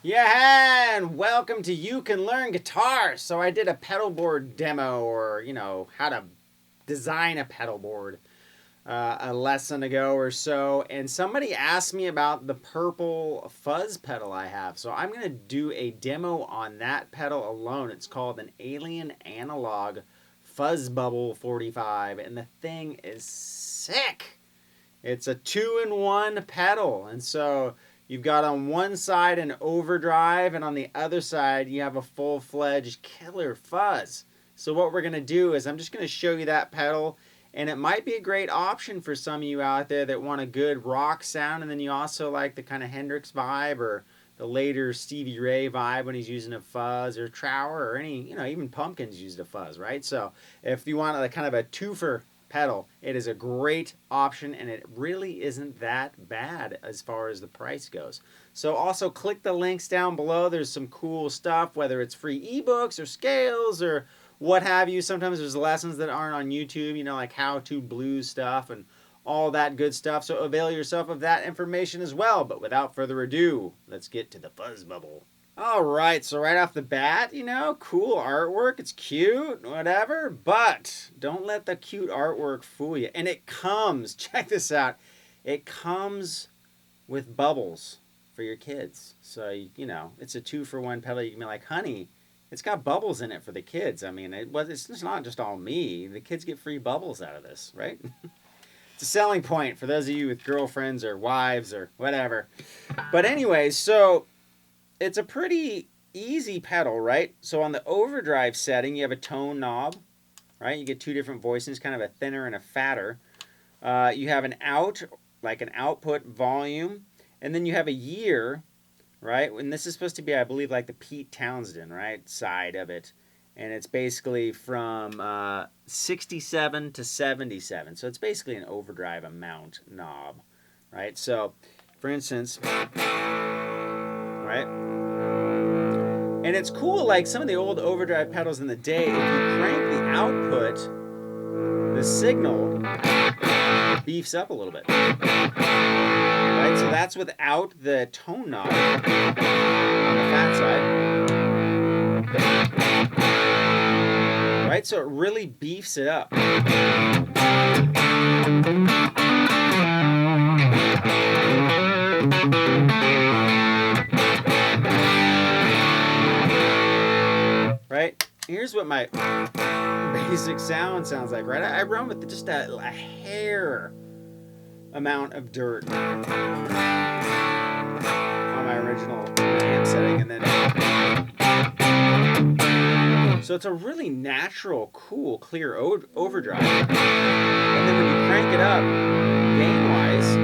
Yeah, and welcome to You Can Learn Guitar. So I did a pedal board demo, or how to design a pedal board, a lesson ago or so, and somebody asked me about the purple fuzz pedal I have. So I'm gonna do a demo on that pedal alone. It's called an Alien Analog Fuzz Bubble 45, and the thing is sick. It's a 2-in-1 pedal, and so you've got on one side an overdrive, and on the other side you have a full-fledged killer fuzz. So what we're going to do is I'm just going to show you that pedal, and it might be a great option for some of you out there that want a good rock sound, and then you also like the kind of Hendrix vibe or the later Stevie Ray vibe when he's using a fuzz, or Trower, or any, even Pumpkins used a fuzz, right? So if you want a kind of a twofer pedal, it is a great option, and it really isn't that bad as far as the price goes. So also click the links down below. There's some cool stuff, whether it's free ebooks or scales or what have you. Sometimes there's lessons that aren't on YouTube, like how to blues stuff and all that good stuff. So avail yourself of that information as well. But without further ado, let's get to the fuzz bubble. All right, so right off the bat, cool artwork. It's cute, whatever, but don't let the cute artwork fool you. And it comes, check this out, it comes with bubbles for your kids. So, it's a 2-for-1 pedal. You can be like, honey, it's got bubbles in it for the kids. I mean, it's not just all me. The kids get free bubbles out of this, right? It's a selling point for those of you with girlfriends or wives or whatever. But anyways, so it's a pretty easy pedal, right? So on the overdrive setting, you have a tone knob, right? You get two different voicings, kind of a thinner and a fatter. You have an out, like an output volume, and then you have a year, right? And this is supposed to be, I believe, like the Pete Townsend, right, side of it. And it's basically from 67 to 77. So it's basically an overdrive amount knob, right? So, for instance, right? And it's cool, like some of the old overdrive pedals in the day, if you crank the output, the signal beefs up a little bit. Right? So that's without the tone knob on the fat side. Right? So it really beefs it up. Right? Here's what my basic sound sounds like, right? I run with just a hair amount of dirt on my original amp setting, and then so it's a really natural, cool, clear overdrive. And then when you crank it up, gain-wise,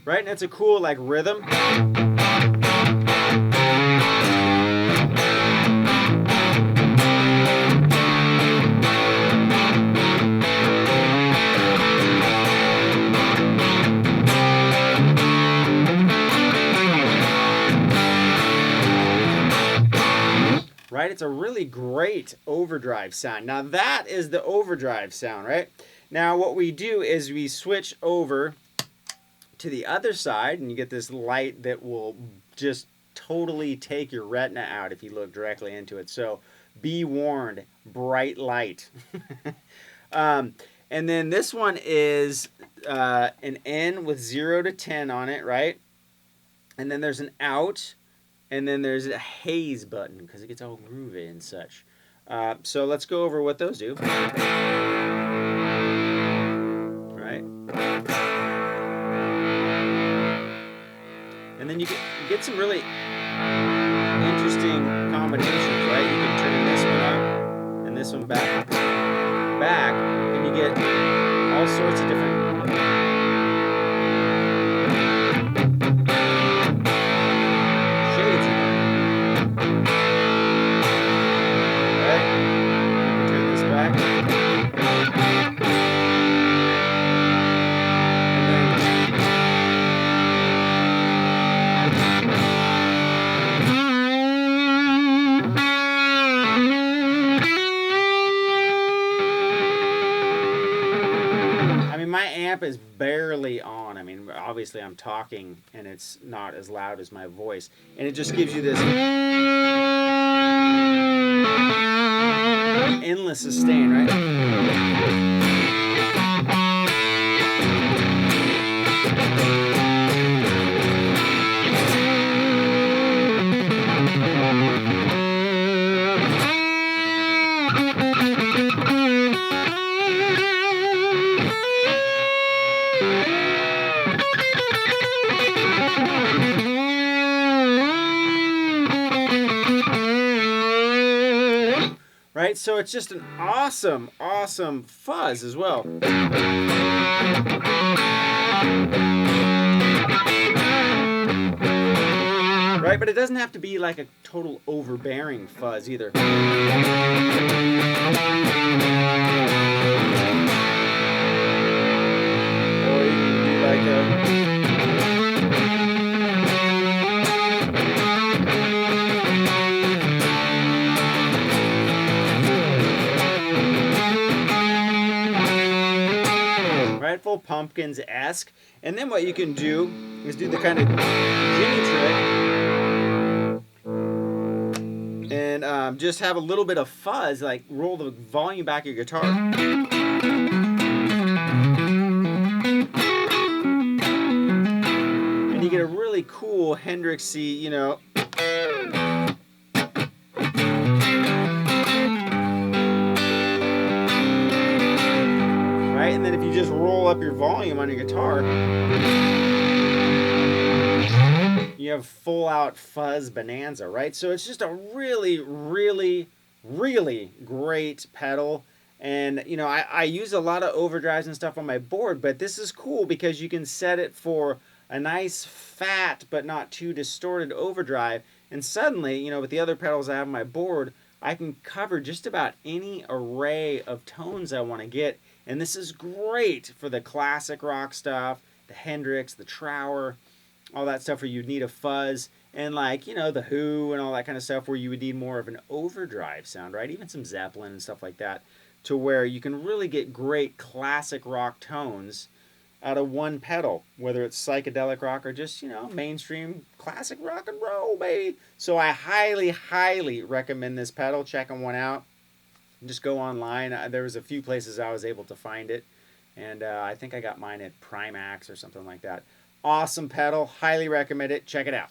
right? And it's a cool, like, rhythm. Right? It's a really great overdrive sound. Now that is the overdrive sound, right? Now what we do is we switch over to the other side, and you get this light that will just totally take your retina out if you look directly into it. So be warned, bright light. And then this one is an N with 0 to 10 on it, right? And then there's an out, and then there's a haze button because it gets all groovy and such. So let's go over what those do. Right? And then you get some really interesting combinations, right? You can turn this one up and this one back, and you get all sorts of different shades of it. Right? Turn this back. my amp is barely on. I mean, obviously I'm talking and it's not as loud as my voice. And it just gives you this endless sustain, right? Right, so it's just an awesome, awesome fuzz as well. Right, but it doesn't have to be like a total overbearing fuzz either. Or you can do like a... Full Pumpkins-esque. And then what you can do is do the kind of Jimmy trick and just have a little bit of fuzz, like roll the volume back of your guitar. And you get a really cool Hendrixy, you know, and then if you just roll up your volume on your guitar, you have full out fuzz bonanza, right? So it's just a really, really, really great pedal. And, you know, I use a lot of overdrives and stuff on my board, but this is cool because you can set it for a nice fat but not too distorted overdrive. And suddenly, you know, with the other pedals I have on my board, I can cover just about any array of tones I want to get. And this is great for the classic rock stuff, the Hendrix, the Trower, all that stuff where you'd need a fuzz, and like, you know, the Who and all that kind of stuff where you would need more of an overdrive sound, right? Even some Zeppelin and stuff like that, to where you can really get great classic rock tones out of one pedal, whether it's psychedelic rock or just, you know, mainstream classic rock and roll, baby. So I highly, highly recommend this pedal. Check one out. Just go online. There was a few places I was able to find it, and I think I got mine at Primax or something like that. Awesome pedal. Highly recommend it. Check it out.